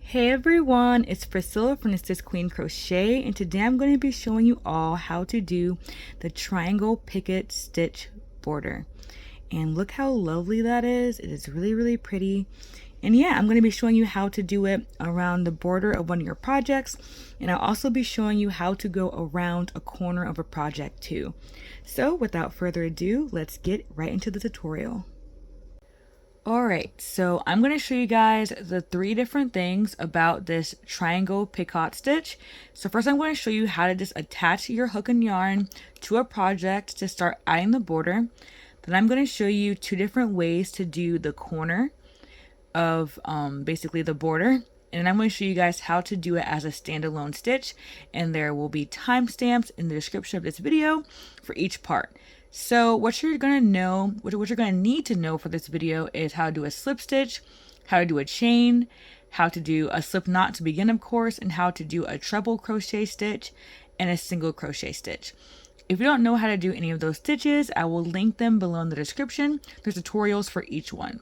Hey everyone, it's Priscilla from the Stitch Queen Crochet, and today I'm going to be showing you all how to do the Triangle Picot Stitch border. And look how lovely that is. It is really pretty. And yeah, I'm going to be showing you how to do it around the border of one of your projects, and I'll also be showing you how to go around a corner of a project too. So without further ado, let's get right into the tutorial. Alright, so I'm going to show you guys the 3 different things about this Triangle Picot stitch. So first I'm going to show you how to just attach your hook and yarn to a project to start adding the border. Then I'm going to show you 2 different ways to do the corner of basically the border. And I'm going to show you guys how to do it as a standalone stitch, and there will be timestamps in the description of this video for each part. So what you're going to need to know for this video is how to do a slip stitch, how to do a chain, how to do a slip knot to begin, of course, and how to do a treble crochet stitch and a single crochet stitch. If you don't know how to do any of those stitches, I will link them below in the description. There's tutorials for each one.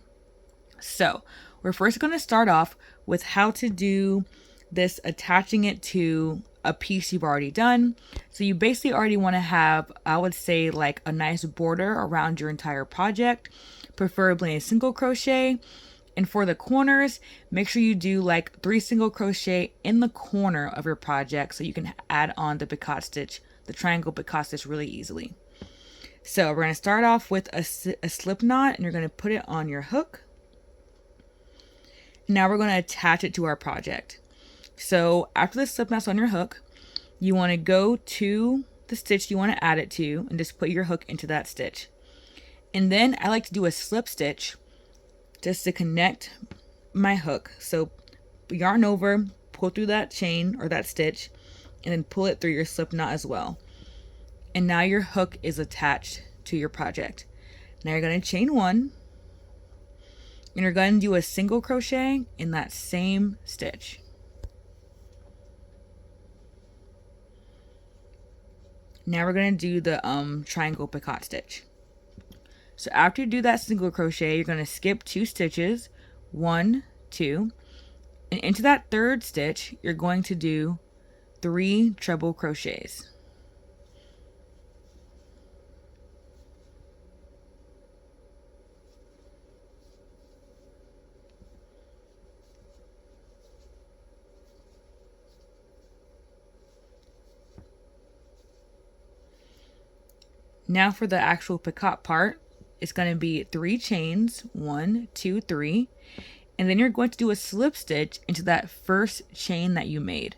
So we're first going to start off with how to do this, attaching it to a piece you've already done. So you basically already want to have, I would say, like a nice border around your entire project, preferably a single crochet. And for the corners, make sure you do like 3 single crochet in the corner of your project so you can add on the picot stitch, the triangle picot stitch, really easily. So we're going to start off with a slip knot, and you're going to put it on your hook. Now we're going to attach it to our project. So after the slip knot's on your hook, you want to go to the stitch you want to add it to and just put your hook into that stitch. And then I like to do a slip stitch just to connect my hook. So yarn over, pull through that chain or that stitch, and then pull it through your slip knot as well. And now your hook is attached to your project. Now you're going to chain 1. And you're going to do a single crochet in that same stitch. Now we're going to do the triangle picot stitch. So after you do that single crochet, you're going to skip 2 stitches, 1, 2, and into that 3rd stitch, you're going to do 3 treble crochets. Now for the actual picot part, it's going to be 3 chains, 1, 2, 3, and then you're going to do a slip stitch into that first chain that you made.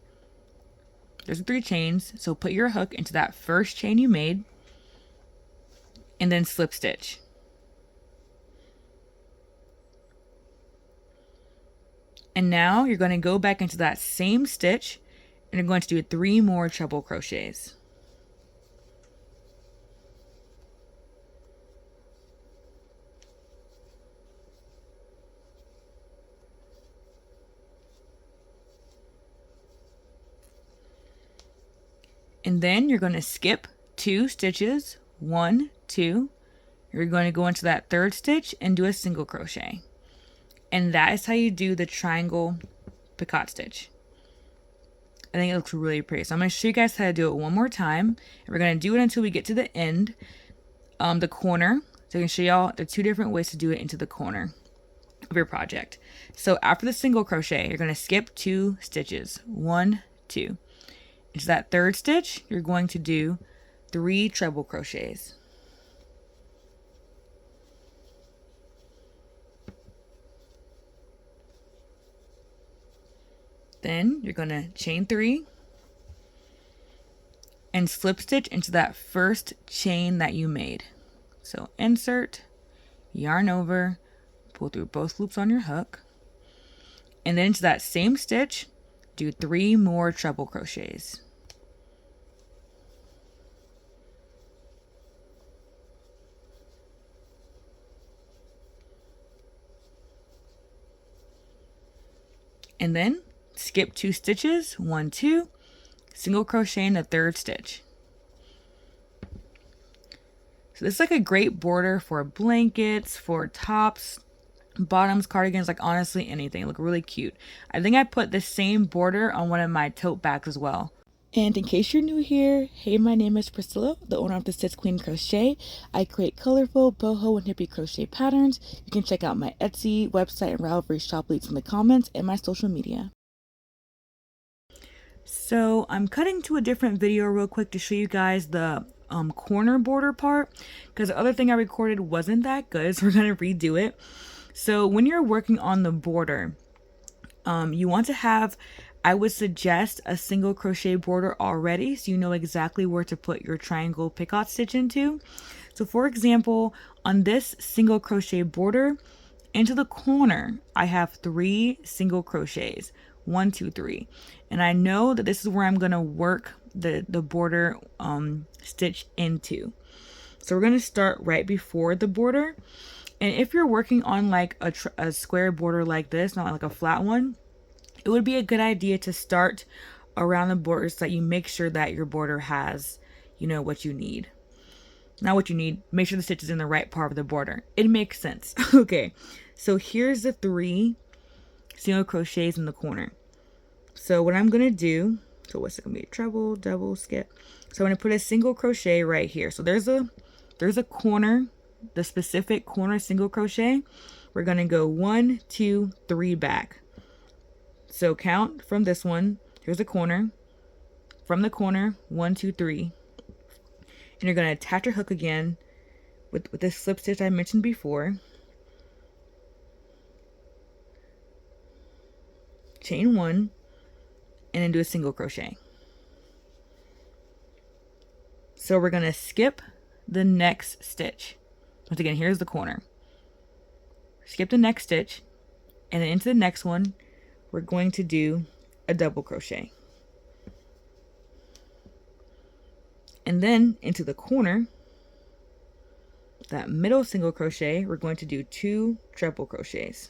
There's 3 chains, so put your hook into that first chain you made, and then slip stitch. And now you're going to go back into that same stitch, and you're going to do 3 more treble crochets. And then you're going to skip 2 stitches, 1, 2. You're going to go into that 3rd stitch and do a single crochet. And that is how you do the triangle picot stitch. I think it looks really pretty. So I'm going to show you guys how to do it one more time. And we're going to do it until we get to the end, the corner. So I can show y'all the 2 different ways to do it into the corner of your project. So after the single crochet, you're going to skip 2 stitches, 1, 2. Into that 3rd stitch, you're going to do 3 treble crochets. Then you're going to chain 3 and slip stitch into that first chain that you made. So insert, yarn over, pull through both loops on your hook, and then into that same stitch, do 3 more treble crochets. And then skip 2 stitches, 1, 2, single crochet in the 3rd stitch. So this is like a great border for blankets, for tops, bottoms, cardigans, like honestly anything. Look really cute. I think I put the same border on one of my tote bags as well. And in case you're new here, hey, my name is Priscilla, the owner of the Stitch Queen Crochet. I create colorful boho and hippie crochet patterns. You can check out my Etsy website and Ravelry shop links in the comments and my social media. So I'm cutting to a different video real quick to show you guys the corner border part, because the other thing I recorded wasn't that good, so we're going to redo it. So when you're working on the border, you want to have, I would suggest, a single crochet border already, so you know exactly where to put your triangle picot stitch into. So for example, on this single crochet border, into the corner, I have 3 single crochets. 1, 2, 3. And I know that this is where I'm going to work the border stitch into. So we're going to start right before the border. And if you're working on like a square border like this, not like a flat one, it would be a good idea to start around the border so that you make sure that your border has, you know, what you need. Not what you need, make sure the stitch is in the right part of the border. It makes sense. Okay, so here's the 3 single crochets in the corner. So what I'm gonna do, so what's it gonna be? Treble, double, skip. So I'm gonna put a single crochet right here. So there's a corner, the specific corner single crochet. We're gonna go 1, 2, 3 back. So count from this one. Here's a corner. From the corner, 1, 2, 3. And you're gonna attach your hook again with this slip stitch I mentioned before. Chain 1. And then do a single crochet. So we're going to skip the next stitch. Once again, here's the corner. Skip the next stitch, and then into the next one, we're going to do a double crochet. And then into the corner, that middle single crochet, we're going to do 2 treble crochets.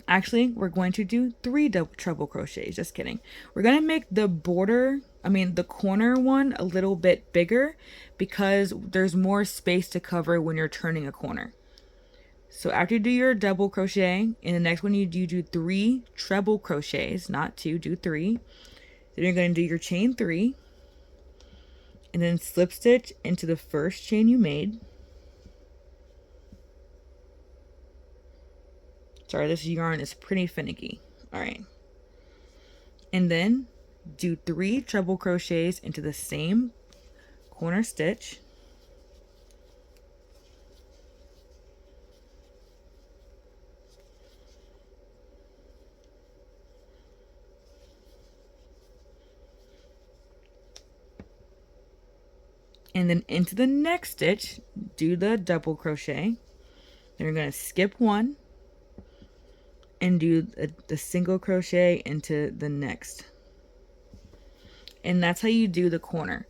Actually, we're going to do 3 treble crochets. Just kidding. We're going to make the border, the corner one a little bit bigger because there's more space to cover when you're turning a corner. So after you do your double crochet, in the next one you do 3 treble crochets, not 2, do 3. Then you're going to do your chain 3 and then slip stitch into the first chain you made. Sorry, this yarn is pretty finicky. All right. And then do 3 treble crochets into the same corner stitch. And then into the next stitch, do the double crochet. Then you're going to skip 1. And do the single crochet into the next. And that's how you do the corner.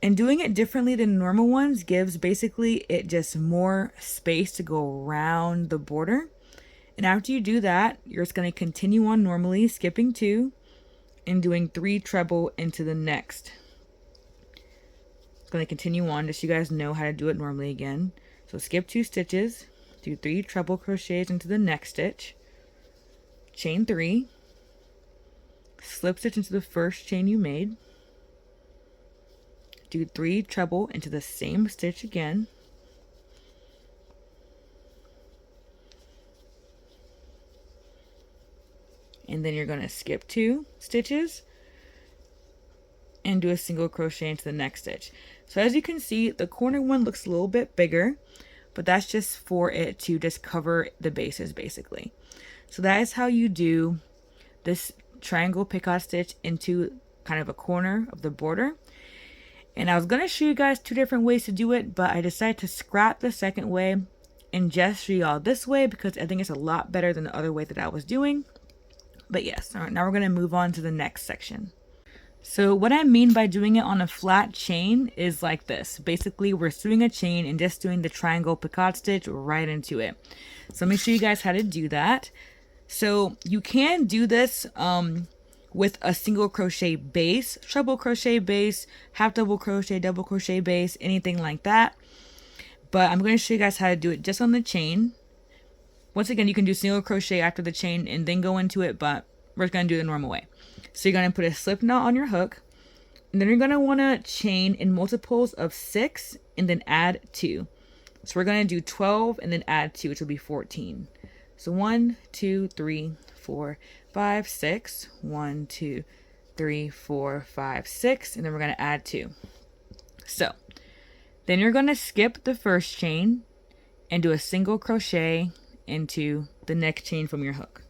And doing it differently than normal ones gives basically it just more space to go around the border. And after you do that, you're just going to continue on normally, skipping 2 and doing 3 treble into the next. It's going to continue on just so you guys know how to do it normally again. So skip 2 stitches, do 3 treble crochets into the next stitch. Chain 3, slip stitch into the first chain you made, do 3 treble into the same stitch again, and then you're going to skip 2 stitches and do a single crochet into the next stitch. So as you can see, the corner one looks a little bit bigger, but that's just for it to just cover the bases basically. So that is how you do this triangle picot stitch into kind of a corner of the border. And I was going to show you guys 2 different ways to do it, but I decided to scrap the second way and just show y'all this way because I think it's a lot better than the other way that I was doing. But yes, all right, now we're going to move on to the next section. So what I mean by doing it on a flat chain is like this. Basically, we're doing a chain and just doing the triangle picot stitch right into it. So let me show you guys how to do that. So you can do this with a single crochet base, treble crochet base, half double crochet base, anything like that. But I'm going to show you guys how to do it just on the chain. Once again, you can do single crochet after the chain and then go into it, but we're just going to do it the normal way. So you're going to put a slip knot on your hook, and then you're going to want to chain in multiples of 6 and then add 2. So we're going to do 12 and then add 2, which will be 14. So 1, 2, 3, 4, 5, 6. 1, 2, 3, 4, 5, 6. And then we're going to add 2. So then you're going to skip the first chain and do a single crochet into the next chain from your hook.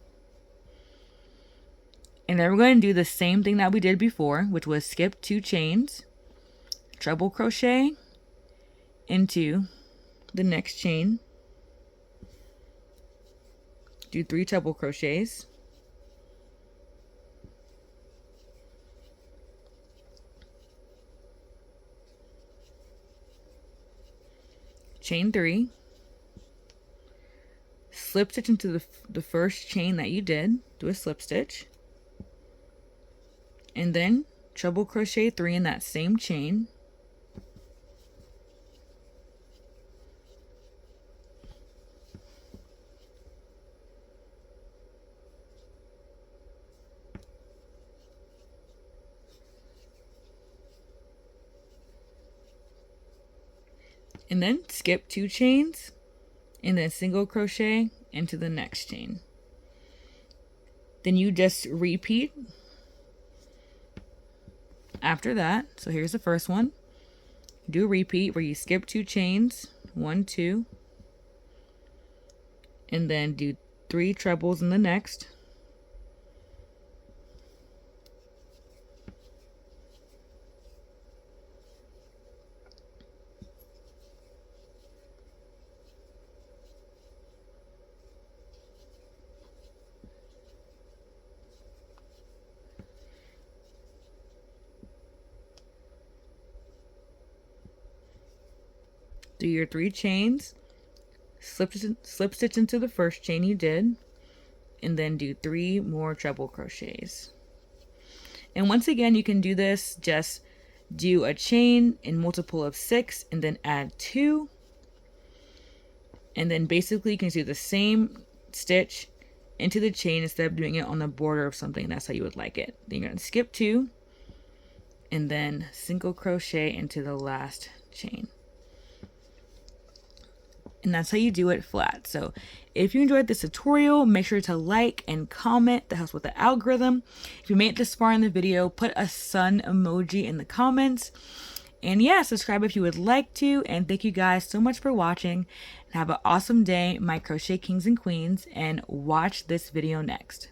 And then we're going to do the same thing that we did before, which was skip 2 chains, treble crochet into the next chain, do 3 treble crochets, chain 3, slip stitch into the first chain that you did, do a slip stitch, and then treble crochet 3 in that same chain, and then skip 2 chains and then single crochet into the next chain. Then you just repeat after that. So here's the first one. Do a repeat where you skip 2 chains, 1, 2, and then do 3 trebles in the next. Do your 3 chains, slip stitch into the first chain you did, and then do 3 more treble crochets. And once again, you can do this, just do a chain in multiple of 6 and then add 2. And then basically you can do the same stitch into the chain instead of doing it on the border of something. That's how you would like it. Then you're going to skip 2 and then single crochet into the last chain. And that's how you do it flat. So if you enjoyed this tutorial, make sure to like and comment. That helps with the algorithm. If you made it this far in the video, put a sun emoji in the comments. And yeah, subscribe if you would like to. And thank you guys so much for watching. And have an awesome day, my crochet kings and queens. And watch this video next.